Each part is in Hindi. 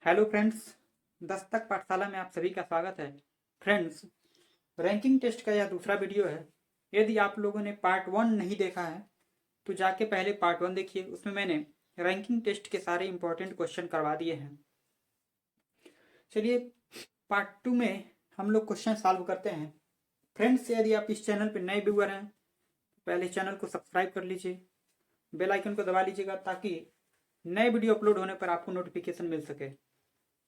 हेलो फ्रेंड्स, दस्तक पाठशाला में आप सभी का स्वागत है। फ्रेंड्स, रैंकिंग टेस्ट का यह दूसरा वीडियो है। यदि आप लोगों ने पार्ट 1 नहीं देखा है तो जाके पहले पार्ट 1 देखिए। उसमें मैंने रैंकिंग टेस्ट के सारे इंपॉर्टेंट क्वेश्चन करवा दिए हैं। चलिए पार्ट 2 में हम लोग क्वेश्चन सॉल्व करते हैं। फ्रेंड्स, यदि आप इस चैनल पर नए व्यूअर हैं तो पहले चैनल को सब्सक्राइब कर लीजिए, बेल आइकन को दबा लीजिएगा ताकि नए वीडियो अपलोड होने पर आपको नोटिफिकेशन मिल सके।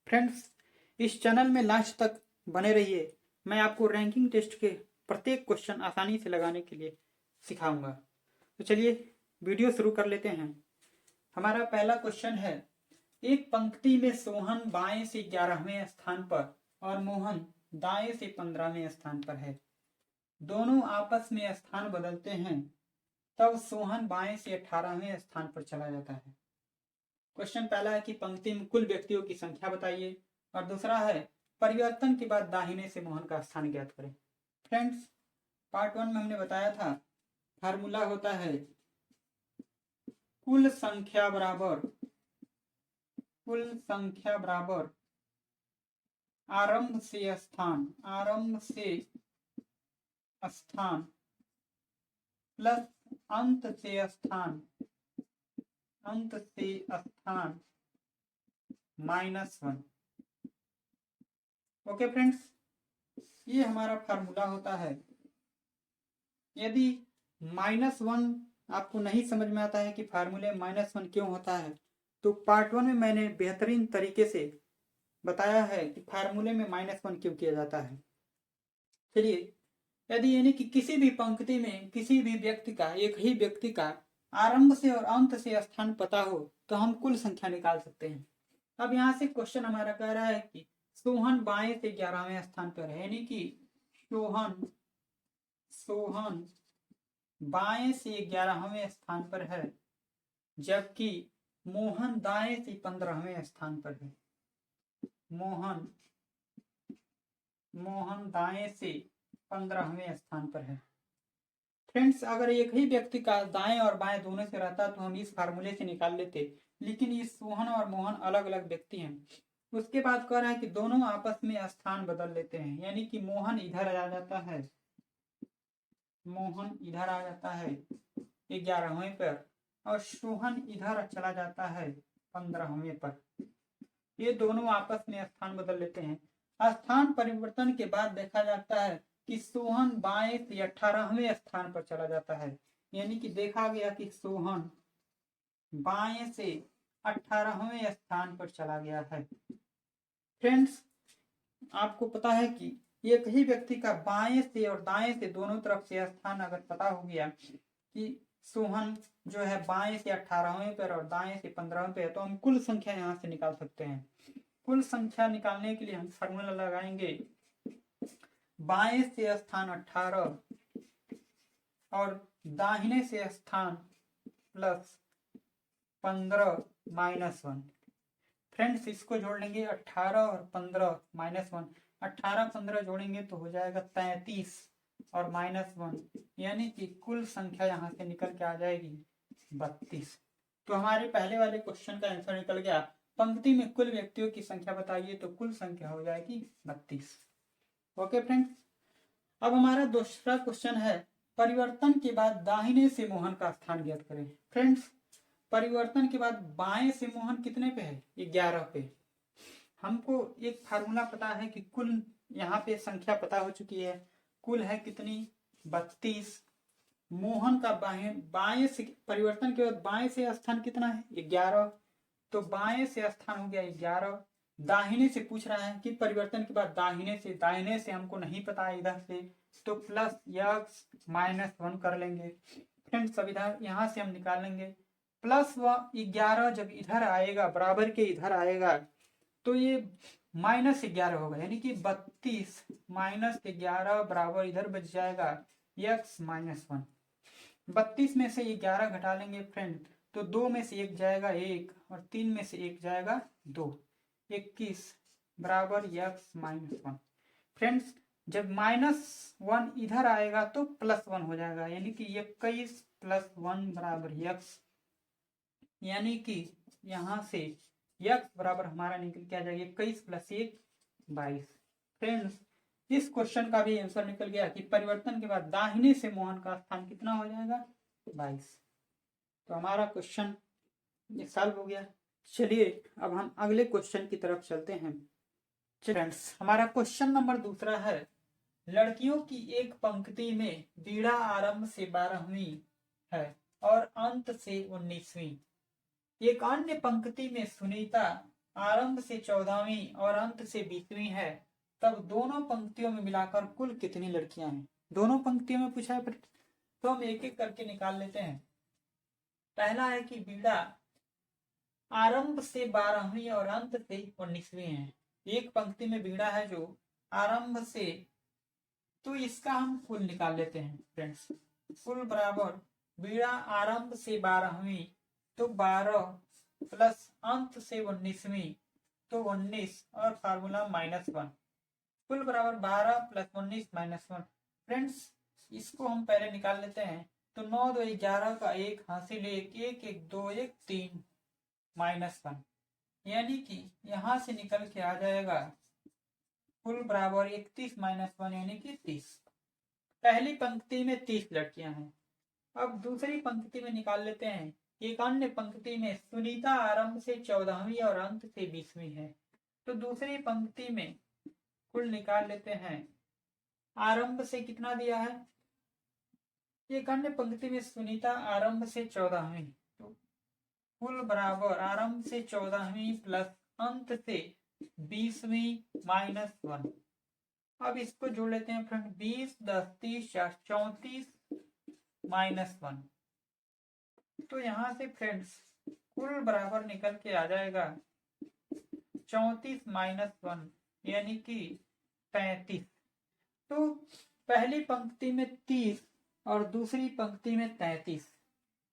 फ्रेंड्स, इस चैनल में लास्ट तक बने रहिए। मैं आपको रैंकिंग टेस्ट के प्रत्येक क्वेश्चन आसानी से लगाने के लिए सिखाऊंगा। तो चलिए वीडियो शुरू कर लेते हैं। हमारा पहला क्वेश्चन है, एक पंक्ति में सोहन बाएं से 11वें स्थान पर और मोहन दाएं से 15वें स्थान पर है। दोनों आपस में स्थान बदलते हैं, तब सोहन बाएं से 18वें स्थान पर चला जाता है। क्वेश्चन पहला है कि पंक्ति में कुल व्यक्तियों की संख्या बताइए, और दूसरा है परिवर्तन के बाद दाहिने से मोहन का स्थान ज्ञात करें। फ्रेंड्स, पार्ट 1 में हमने बताया था फार्मूला होता है कुल संख्या बराबर आरंभ से स्थान प्लस अंत से स्थान -1। ओके फ्रेंड्स, ये हमारा फार्मूला होता है। यदि -1 आपको नहीं समझ में आता है कि फार्मूले -1 क्यों होता है, तो पार्ट 1 में मैंने बेहतरीन तरीके से बताया है कि फार्मूले में -1 क्यों किया जाता है। चलिए, यदि यानी कि किसी भी पंक्ति में किसी भी व्यक्ति का, एक ही व्यक्ति का आरंभ से और अंत से स्थान पता हो तो हम कुल संख्या निकाल सकते हैं। अब यहाँ से क्वेश्चन हमारा कह रहा है कि सोहन बाएं से 11वें स्थान पर है, यानी कि सोहन बाएं से 11वें स्थान पर है, जबकि मोहन दाएं से 15वें स्थान पर है। मोहन दाएं से 15वें स्थान पर है। फ्रेंड्स, अगर एक ही व्यक्ति का दाएं और बाएं दोनों से रहता तो हम इस फार्मूले से निकाल लेते, लेकिन ये सोहन और मोहन अलग अलग व्यक्ति हैं। उसके बाद कह रहा है कि दोनों आपस में स्थान बदल लेते हैं, यानी कि मोहन इधर आ जाता है 11वें पर और सोहन इधर चला जाता है 15वें पर। ये दोनों आपस में स्थान बदल लेते हैं। स्थान परिवर्तन के बाद देखा जाता है कि सोहन बाएं से 18वें स्थान पर चला जाता है, यानी कि देखा गया कि सोहन बाएं से 18वें स्थान पर चला गया है। फ्रेंड्स, आपको पता है कि एक ही व्यक्ति का बाएं से और दाएं से दोनों तरफ से स्थान अगर पता हो गया कि सोहन जो है बाएं से 18वें पर और दाएं से 15वें पे है, तो हम कुल संख्या यहाँ से निकाल सकते हैं। कुल संख्या निकालने के लिए हम फार्मूला लगाएंगे बाएं से स्थान 18 और दाहिने से स्थान +15 -1। फ्रेंड्स, इसको जोड़ लेंगे 18 और 15 -1। 18 15 जोड़ेंगे तो हो जाएगा 33 और -1, यानी कि कुल संख्या यहाँ से निकल के आ जाएगी 32। तो हमारे पहले वाले क्वेश्चन का आंसर निकल गया। पंक्ति में कुल व्यक्तियों की संख्या बताइए, तो कुल संख्या हो जाएगी 32। ओके फ्रेंड्स, अब हमारा दूसरा क्वेश्चन है, परिवर्तन के बाद दाहिने से मोहन का स्थान ज्ञात करें। फ्रेंड्स, परिवर्तन के बाद बाएं से मोहन कितने पे है? 11 पे। हमको एक फार्मूला पता है कि कुल, यहाँ पे संख्या पता हो चुकी है, कुल है कितनी? 32। मोहन का बाएं से परिवर्तन के बाद बाएं से स्थान कितना है? 11। तो बाएं से स्थान हो गया 11। दाहिने से पूछ रहा है कि परिवर्तन के बाद दाहिने से हमको नहीं पता है इधर से, तो +(x-1) कर लेंगे। फ्रेंड्स, अब इधर यहाँ से हम निकालेंगे +11 जब इधर आएगा, बराबर के इधर आएगा, तो ये -11 होगा, यानी कि 32 -11 बराबर इधर बच जाएगा x-1। 32 में से 11 घटा लेंगे फ्रेंड, तो 2 में से 1 जाएगा 1 और 3 में से 1 जाएगा 2, 21 बराबर x-1। फ्रेंड्स, जब -1 इधर आएगा तो +1 हो जाएगा, यानी कि 21 + 1 बराबर x, यानी कि यहाँ से x बराबर हमारा निकल के आ जाएगा 21 + 1 22। फ्रेंड्स इस क्वेश्चन का भी आंसर निकल गया कि परिवर्तन के बाद दाहिने से मोहन का स्थान कितना हो जाएगा 22। तो हमारा क्वेश्चन ये सॉल्व हो गया। चलिए अब हम अगले क्वेश्चन की तरफ चलते हैं। फ्रेंड्स हमारा क्वेश्चन नंबर दूसरा है, लड़कियों की एक पंक्ति में बीड़ा आरंभ से 12वीं है और अंत से 19वीं। एक अन्य पंक्ति में सुनीता आरंभ से 14वीं और अंत से 20वीं है, तब दोनों पंक्तियों में मिलाकर कुल कितनी लड़कियां हैं? दोनों पंक्तियों में पूछा है, तो हम एक एक करके निकाल लेते हैं। पहला है कि बीड़ा आरंभ से 12वीं और अंत से 19वीं है। एक पंक्ति में बीड़ा है जो आरंभ से, तो इसका हम कुल निकाल लेते हैं फ्रेंड्स। कुल बराबर बीड़ा आरंभ से 12वीं तो 12 प्लस अंत से 19वीं तो 19 और फार्मूला -1। कुल बराबर 12 + 19 - 1। फ्रेंड्स इसको हम पहले निकाल लेते हैं। तो 9 2 11 का 1 हासिल 1 1 1 2 1 3 -1, यानी कि यहां से निकल के आ जाएगा कुल बराबर 31 - 1 यानी कि 30। पहली पंक्ति में 30 लड़कियां हैं। अब दूसरी पंक्ति में निकाल लेते हैं। एक अन्य पंक्ति में सुनीता आरंभ से 14वीं और अंत से 20वीं है। तो दूसरी पंक्ति में कुल निकाल लेते हैं। आरंभ से कितना दिया है? एक अन्य पंक्ति में सुनीता आरंभ से 14वीं, तो कुल बराबर आरंभ से 14वीं प्लस अंत से 20वीं -1। अब इसको जोड़ लेते हैं फ्रेंड। 20 10 30 34 -1। तो यहां से फ्रेंड्स कुल बराबर निकल के आ जाएगा 34 -1 यानी कि 35। तो पहली पंक्ति में 30 और दूसरी पंक्ति में 33,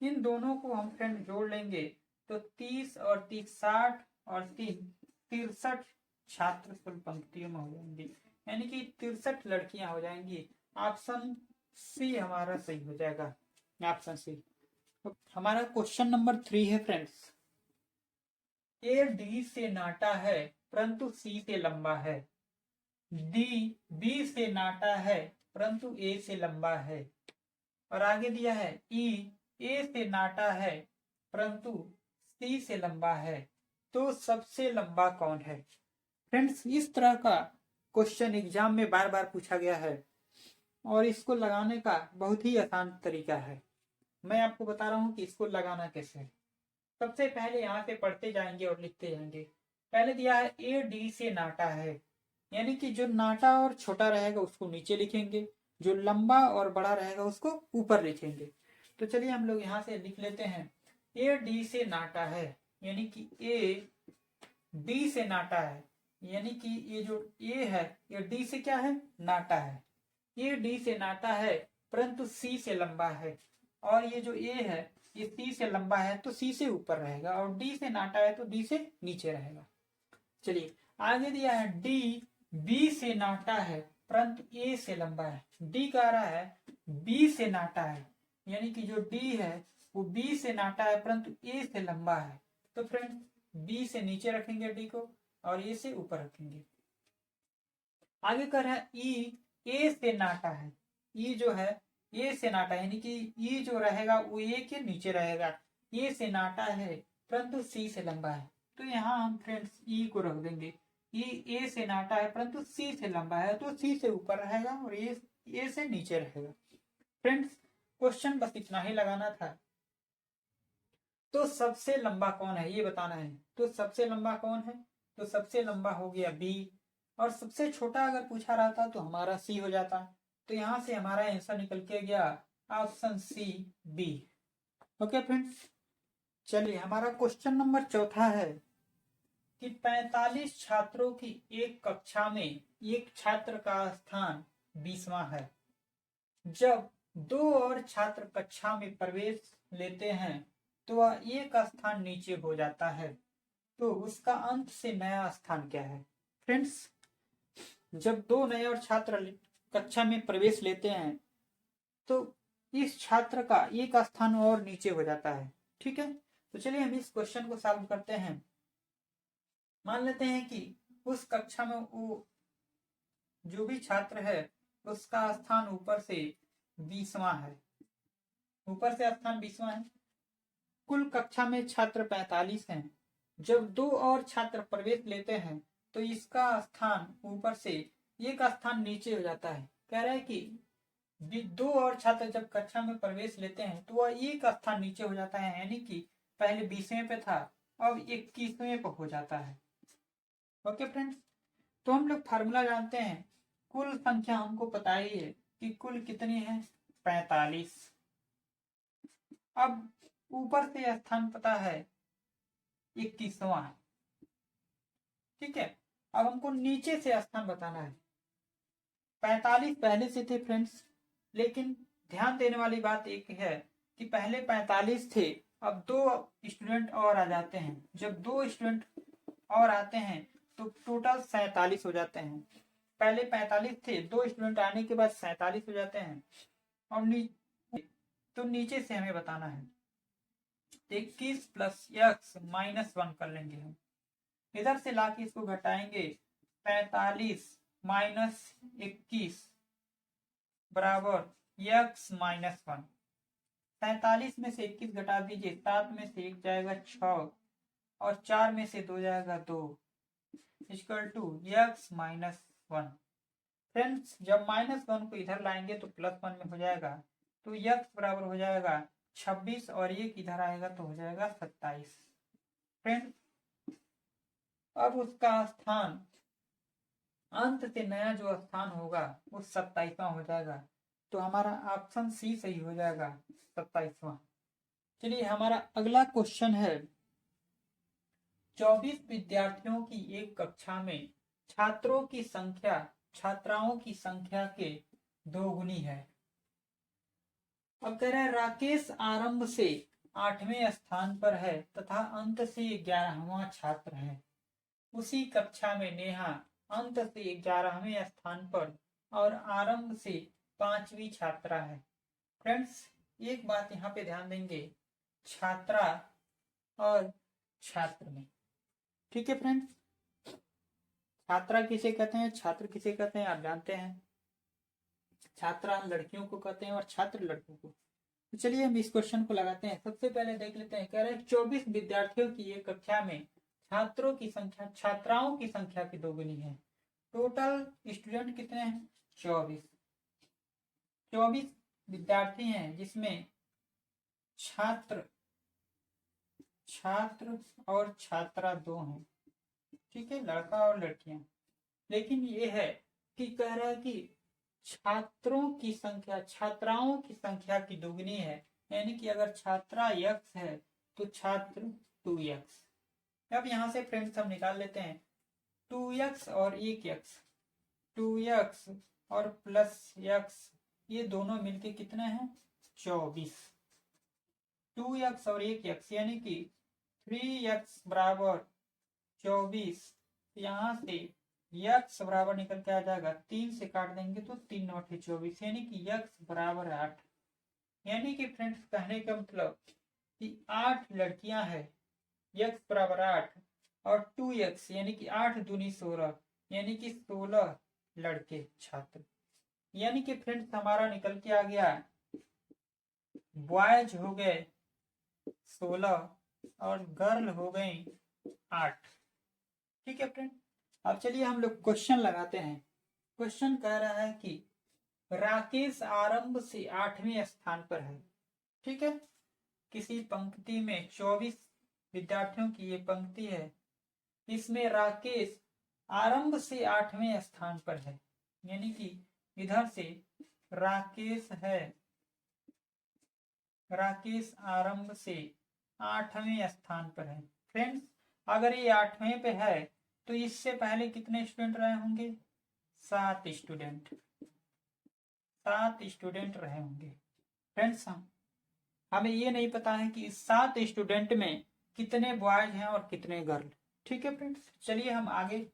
इन दोनों को हम फ्रेंड जोड़ लेंगे तो 30 और 30 60 और 3 63 छात्र कुल पंक्तियों में हो जाएंगे, यानी कि 63 लड़कियां हो जाएंगी। ऑप्शन सी हमारा सही हो जाएगा, ऑप्शन सी। तो हमारा क्वेश्चन नंबर 3 है फ्रेंड्स, ए डी से नाटा है परंतु सी से लंबा है, डी बी से नाटा है परंतु ए से लंबा है, और आगे दिया है ई ए से नाटा है परंतु सी से लंबा है, तो सबसे लंबा कौन है? फ्रेंड्स इस तरह का क्वेश्चन एग्जाम में बार बार पूछा गया है और इसको लगाने का बहुत ही आसान तरीका है। मैं आपको बता रहा हूं कि इसको लगाना कैसे है। सबसे पहले यहाँ से पढ़ते जाएंगे और लिखते जाएंगे। पहले दिया है ए डी से नाटा है, यानी कि जो नाटा और छोटा रहेगा उसको नीचे लिखेंगे, जो लंबा और बड़ा रहेगा उसको ऊपर लिखेंगे। तो चलिए हम लोग यहाँ से लिख लेते हैं। ए डी से नाटा है यानी कि ए डी से नाटा है, यानी कि ये जो ए है ये डी से क्या है? नाटा है। ये डी से नाटा है परंतु सी से लंबा है, और ये जो ए है ये सी से लंबा है तो सी से ऊपर रहेगा, और डी से नाटा है तो डी से नीचे रहेगा। चलिए आगे दिया है डी बी से नाटा है परंतु ए से लंबा है। डी कह रहा है बी से नाटा है, यानी कि जो डी है वो बी से नाटा है परंतु ए से लंबा है। तो फ्रेंड बी से नीचे रखेंगे डी को और ए से ऊपर रखेंगे। आगे कह रहा है ई ए से नाटा है। ई जो है ए से नाटा है, यानी कि ई जो रहेगा वो ए के नीचे रहेगा। ए से नाटा है परंतु सी से लंबा है, तो यहाँ हम फ्रेंड्स ई को रख देंगे। ई ए से नाटा है परंतु सी से लंबा है, तो सी से ऊपर रहेगा और ए से नीचे रहेगा। फ्रेंड्स क्वेश्चन बस इतना ही लगाना था। तो सबसे लंबा कौन है ये बताना है। तो सबसे लंबा कौन है? तो सबसे लंबा हो गया बी, और सबसे छोटा अगर पूछा रहता तो हमारा सी हो जाता। तो यहां से हमारा आंसर निकल के गया option C B. Okay friends, चलिए हमारा क्वेश्चन नंबर चौथा है कि 45 छात्रों की एक कक्षा में एक छात्र का स्थान 20वां है। जब 2 और छात्र कक्षा में प्रवेश लेते हैं तो वह एक स्थान नीचे हो जाता है, तो उसका अंत से नया स्थान क्या है? फ्रेंड्स जब 2 नए और छात्र कक्षा में प्रवेश लेते हैं तो इस छात्र का एक स्थान और नीचे हो जाता है। ठीक है, तो चलिए हम इस क्वेश्चन को सॉल्व करते हैं। मान लेते हैं कि उस कक्षा में वो जो भी छात्र है उसका स्थान ऊपर से 20वां है, ऊपर से स्थान 20वां है। कुल कक्षा में छात्र 45 हैं। जब 2 और छात्र प्रवेश लेते हैं तो इसका स्थान ऊपर से एक स्थान नीचे हो जाता है। कह रहा है कि 2 और छात्र जब कक्षा में प्रवेश लेते हैं तो वह एक स्थान नीचे हो जाता है, यानी कि पहले 20वें पे था, अब 21वें पे हो जाता है। ओके फ्रेंड्स, तो हम लोग फार्मूला जानते हैं। कुल संख्या हमको पता ही है कि कुल कितनी है, 45। अब ऊपर से स्थान पता है 21वां है, ठीक है। अब हमको नीचे से स्थान बताना है। 45 पहले से थे फ्रेंड्स, लेकिन ध्यान देने वाली बात एक है कि पहले 45 थे, अब 2 स्टूडेंट और आ जाते हैं। जब 2 स्टूडेंट और आते हैं तो टोटल 47 हो जाते हैं। पहले 45 थे, 2 स्टूडेंट आने के बाद 47 हो जाते हैं। और तो नीचे से हमें बताना है 21 प्लस एक्स माइनस 1 कर लेंगे हम। इधर से लाके इसको घटाएंगे, 45 माइनस 21 बराबर एक्स माइनस 1। 47 में से 21 घटा दीजिए, 7 में से 1 जाएगा 6 और 4 में से 2 जाएगा 2 equal to x minus 1। Friends, जब -1 को इधर लाएंगे तो +1 में हो जाएगा, तो एक्स बराबर हो जाएगा 26 और 1 इधर आएगा तो हो जाएगा 27। फ्रेंड्स, अब उसका स्थान अंत से नया जो स्थान होगा वो 27वां हो जाएगा, तो हमारा ऑप्शन सी सही हो जाएगा, 27वां। चलिए हमारा अगला क्वेश्चन है, 24 विद्यार्थियों की एक कक्षा में छात्राओं की संख्या के 2 गुनी है। अब कह रहा है राकेश आरंभ से 8वें स्थान पर है तथा अंत से 11वां छात्र है। उसी कक्षा में नेहा अंत से 11वें स्थान पर और आरंभ से 5वीं छात्रा है। फ्रेंड्स, एक बात यहाँ पे ध्यान देंगे, छात्रा और छात्र में, ठीक है फ्रेंड्स। छात्रा किसे कहते हैं, छात्र किसे कहते हैं, आप जानते हैं। छात्रा लड़कियों को कहते हैं और छात्र लड़कों को। तो चलिए हम इस क्वेश्चन को लगाते हैं। सबसे पहले देख लेते हैं, कह रहे हैं 24 विद्यार्थियों की एक कक्षा में छात्रों की संख्या छात्राओं की संख्या की 2 गुनी है। टोटल स्टूडेंट कितने हैं, 24 विद्यार्थी हैं, जिसमें छात्र और छात्रा 2 हैं, ठीक है, लड़का और लड़कियां। लेकिन ये है कि कह रहा है कि छात्राओं की संख्या की दोगुनी है, यानी कि अगर छात्रा x है तो छात्र 2x। अब यहां से फ्रेंड्स हम निकाल लेते हैं 2x और 1x, 2x और प्लस x, ये दोनों मिलके कितने हैं, 24। 2x और 1x यानी कि 3x बराबर 24। यहां से x बराबर निकल के आ जाएगा, 3 से काट देंगे तो 3 9 24, यानी कि x बराबर 8। यानी कि फ्रेंड्स कहने का मतलब कि 8 लड़कियां हैं, x बराबर 8 और 2x यानी कि 8 दूनी 16, यानी कि 16 लड़के छात्र। यानी कि फ्रेंड्स हमारा निकल के आ गया, बॉयज हो गए 16 और गर्ल हो गई 8। ठीक है फ्रेंड, अब चलिए हम लोग क्वेश्चन लगाते हैं। क्वेश्चन कह रहा है कि राकेश आरंभ से 8वें स्थान पर है, ठीक है। किसी पंक्ति में 24 विद्यार्थियों की ये पंक्ति है, इसमें राकेश आरंभ से 8वें स्थान पर है, यानी कि इधर से राकेश है, राकेश आरंभ से 8वें स्थान पर है। फ्रेंड्स, अगर ये 8वें पे है तो इससे पहले कितने स्टूडेंट रहे होंगे, 7 स्टूडेंट, 7 स्टूडेंट रहे होंगे। फ्रेंड्स, हमें ये नहीं पता है कि इस 7 स्टूडेंट में कितने बॉयज हैं और कितने गर्ल। ठीक है फ्रेंड्स, चलिए हम आगे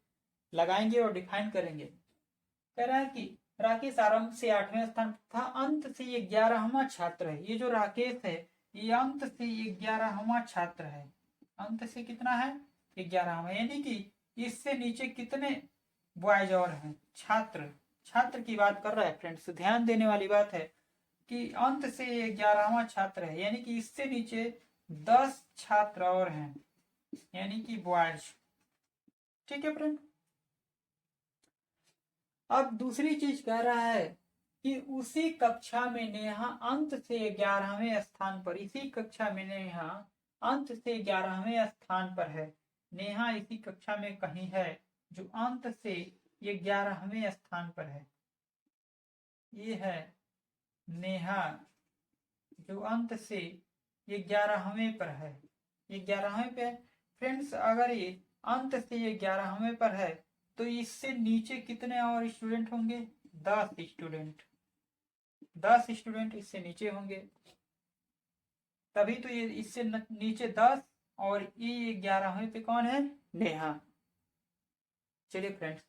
लगाएंगे और डिफाइन करेंगे। कह रहा है कि राकेश आरंभ से 8वें स्थान था, अंत से ये 11वां छात्र है। ये जो राकेश है ये अंत से ये 11वां छात्र है, अंत से कितना है, 11वां, यानी कि इससे नीचे कितने बॉयज और हैं? छात्र, छात्र की बात कर रहा है फ्रेंड्स। ध्यान देने वाली बात है कि अंत से ये 11वां छात्र है, यानी कि इससे नीचे 10 छात्र और हैं, यानी कि बॉयज। ठीक है फ्रेंड। अब दूसरी चीज कह रहा है कि उसी कक्षा में नेहा अंत से 11वें स्थान पर, इसी कक्षा में नेहा अंत से 11वें स्थान पर है। नेहा इसी कक्षा में कहीं है जो अंत से ये 11वें स्थान पर है। ये है नेहा जो अंत से ये 11वें पर है, ये 11वें पे है फ्रेंड्स। अगर ये अंत से ये 11वें पर है तो इससे नीचे कितने और स्टूडेंट होंगे? 10 स्टूडेंट, 10 स्टूडेंट इससे नीचे होंगे, तभी तो ये इससे नीचे 10 और ये 11वें पे कौन है? नेहा। चलिए फ्रेंड्स,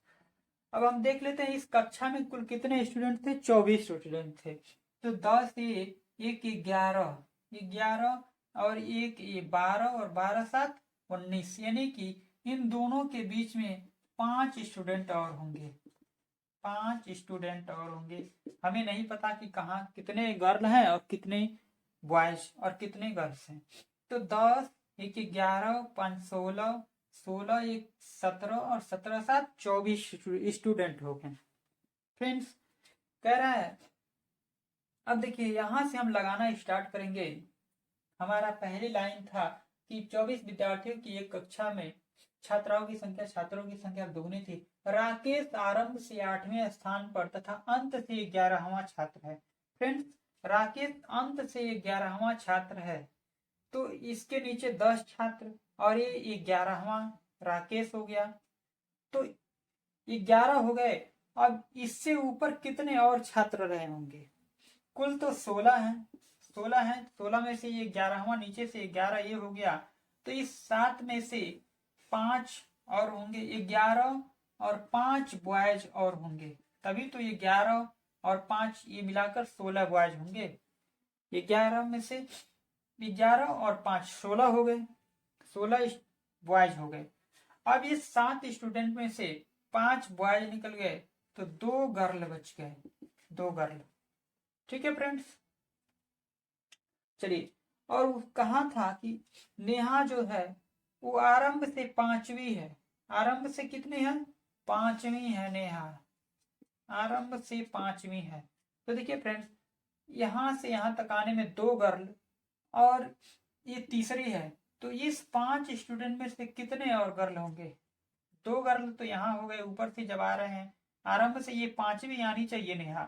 अब हम देख लेते हैं इस कक्षा में कुल कितने स्टूडेंट थे? 24 स्टूडेंट थे। तो 10 ये एक 11, 11 और एक ये 12 और 12 7 19, यानी कि इन दोनों के बीच में 5 स्टूडेंट और होंगे, 5 स्टूडेंट और होंगे। हमें नहीं पता कि कहाँ कितने गर्ल हैं और कितने बॉयज और कितने गर्ल्स हैं। तो 10 एक 11 5 16, 16 एक 17 और 17 7 24 स्टूडेंट हो गए फ्रेंड्स। कह रहा है अब देखिए यहां से हम लगाना स्टार्ट करेंगे। हमारा पहली लाइन था कि 24 विद्यार्थियों की एक कक्षा में छात्राओं की संख्या, छात्रों की संख्या दुगनी थी। राकेश आरंभ से 8वें स्थान पर तथा अंत से 11वां छात्र है। फ्रेंड्स, राकेश अंत से 11वां छात्र है, तो इसके नीचे 10 छात्र और ये 11वां राकेश हो गया, तो 11 हो गए। अब इससे ऊपर कितने और छात्र रहे होंगे? कुल तो 16 है, 16 है, 16 में से ये 11वां नीचे से 11 ये हो गया, तो इस 7 में से 5 और होंगे, 11 और 5 बॉयज और होंगे, तभी तो ये 11 और 5 ये मिलाकर 16 बॉयज होंगे। 11 में से 11 और 5 16 हो गए, 16 बॉयज हो गए। अब ये 7 स्टूडेंट में से 5 बॉयज निकल गए, तो 2 गर्ल बच गए, 2 गर्ल। ठीक है फ्रेंड्स, चलिए। और कहा था कि नेहा जो है वो आरंभ से 5वीं है। आरंभ से कितनी है? 5वीं है नेहा, आरंभ से 5वीं है। तो देखिए फ्रेंड्स, यहां से यहां तक आने में 2 गर्ल और ये तीसरी है, तो इस 5 स्टूडेंट में से कितने और गर्ल होंगे? 2 गर्ल तो यहाँ हो गए, ऊपर से जब आ रहे हैं आरंभ से ये 5वीं आनी चाहिए नेहा,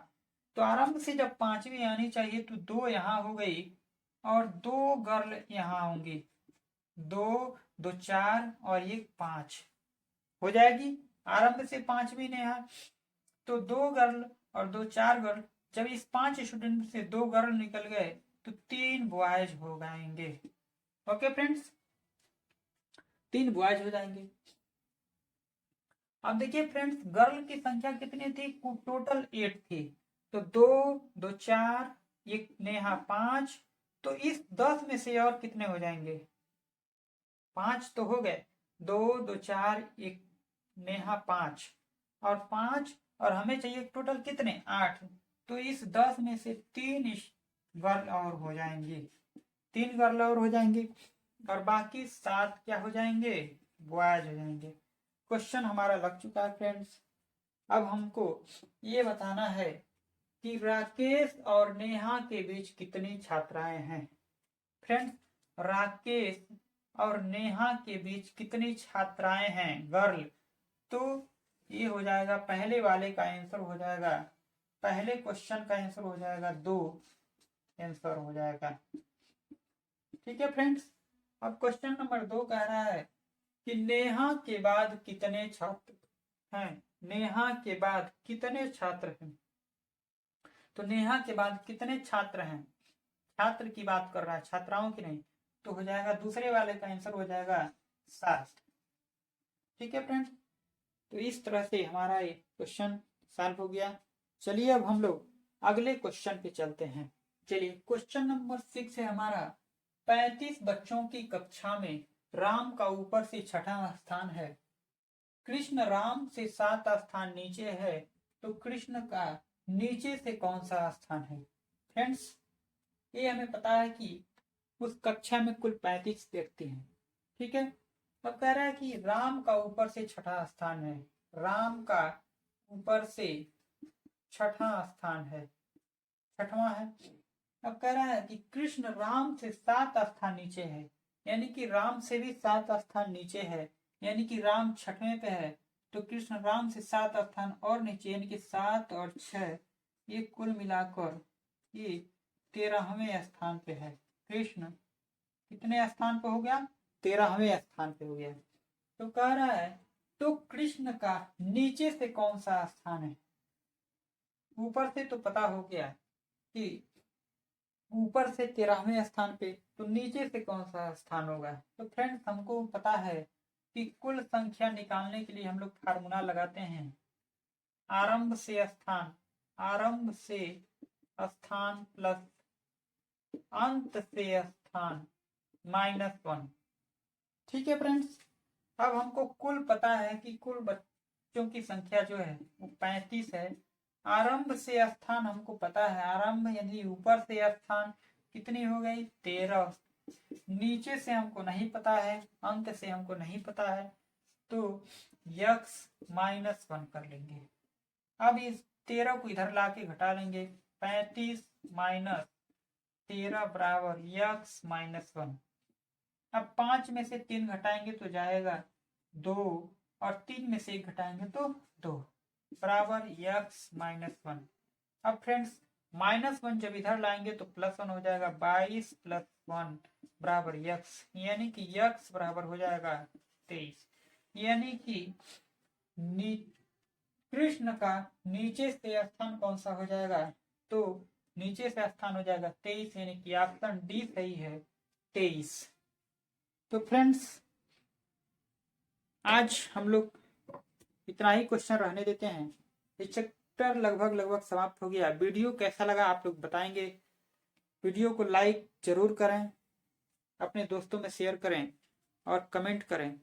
तो आरंभ से जब 5वीं आनी चाहिए तो 2 यहाँ हो गई और 2 गर्ल यहाँ होंगी, 2 2 4 और ये 5 हो जाएगी आरंभ से 5वीं नेहा। तो 2 गर्ल और 2 4 गर्ल, जब इस 5 स्टूडेंट से 2 गर्ल निकल गए तो 3 बॉयज हो जाएंगे। ओके फ्रेंड्स, 3 बॉयज हो जाएंगे। अब देखिए फ्रेंड्स, गर्ल की संख्या कितनी थी? टोटल 8 थी, तो 2 2 4 एक नेहा 5, तो इस 10 में से और कितने हो जाएंगे? 5 तो हो गए, 2 2 4 एक नेहा 5 और 5 और हमें चाहिए टोटल कितने? 8, तो इस 10 में से 3 गर्ल और हो जाएंगे, 3 गर्ल और हो जाएंगे और बाकी 7 क्या हो जाएंगे? बॉयज हो जाएंगे। क्वेश्चन हमारा लग चुका है फ्रेंड्स। अब हमको ये बताना है कि राकेश और नेहा के बीच कितनी छात्राएं हैं। फ्रेंड्स, राकेश और नेहा के बीच कितनी छात्राएं हैं गर्ल? तो ये हो जाएगा, पहले वाले का आंसर हो जाएगा, पहले क्वेश्चन का आंसर हो जाएगा 2 आंसर हो जाएगा। ठीक है फ्रेंड्स, अब क्वेश्चन नंबर 2 कह रहा है कि नेहा के बाद कितने छात्र हैं? नेहा के बाद कितने छात्र हैं? तो नेहा के बाद कितने छात्र हैं? छात्र की बात कर रहा है, छात्राओं की नहीं, तो हो जाएगा दूसरे वाले का आंसर हो जाएगा 7। ठीक है फ्रेंड्स, तो इस तरह से हमारा ये क्वेश्चन सॉल्व हो गया। चलिए अब हम लोग अगले क्वेश्चन पे चलते हैं। चलिए, क्वेश्चन नंबर 6 है हमारा, 35 बच्चों की कक्षा में राम का ऊपर से 6वां स्थान है, कृष्ण राम से 7 स्थान नीचे है, तो कृष्ण का नीचे से कौन सा स्थान है? फ्रेंड्स, ये हमें पता है कि उस कक्षा में कुल 35 व्यक्ति हैं, ठीक है। अब कह रहा है कि राम का ऊपर से छठा स्थान है, राम का ऊपर से छठा स्थान है, छठवां है। अब कह रहा है कि कृष्ण राम से 7 स्थान नीचे है, यानी कि राम से भी 7 स्थान नीचे है, यानी कि राम छठवें पे है, तो कृष्ण राम से 7 स्थान और नीचे, यानी कि 7 और 6, ये कुल मिलाकर ये 13वें स्थान पे है। कृष्ण कितने स्थान पे हो गया? 13वें स्थान पे हो गया। तो कह रहा है तो कृष्ण का नीचे से कौन सा स्थान है? ऊपर से तो पता हो गया कि ऊपर से 13वें स्थान पे, तो नीचे से कौन सा स्थान होगा? तो फ्रेंड्स, हमको पता है कि कुल संख्या निकालने के लिए हम लोग फार्मूला लगाते हैं, आरंभ से स्थान, आरंभ से स्थान प्लस अंत से स्थान -1। ठीक है फ्रेंड्स, अब हमको कुल पता है कि कुल बच्चों की संख्या जो है वो 35 है। आरंभ से स्थान हमको पता है, आरंभ यानी ऊपर से स्थान कितनी हो गई? 13। नीचे से हमको नहीं पता है, अंत से हमको नहीं पता है, तो x -1 कर लेंगे। अब इस 13 को इधर लाके घटा लेंगे, 35 माइनस 13 बराबर x -1। अब 5 में से 3 घटाएंगे तो जाएगा 2, और 3 में से 1 घटाएंगे तो 2 बराबर x -1। अब फ्रेंड्स, -1 जब इधर लाएंगे तो +1 हो जाएगा, 22 + 1 बराबर x, यानी कि x बराबर हो जाएगा 23। यानी कि कृष्ण का नीचे से स्थान कौन सा हो जाएगा? तो नीचे से स्थान हो जाएगा 23, यानी कि ऑप्शन डी सही है, 23। तो फ्रेंड्स, आज हम लोग इतना ही क्वेश्चन रहने देते हैं। ये चैप्टर लगभग समाप्त हो गया। वीडियो कैसा लगा आप लोग बताएंगे। वीडियो को लाइक जरूर करें, अपने दोस्तों में शेयर करें और कमेंट करें।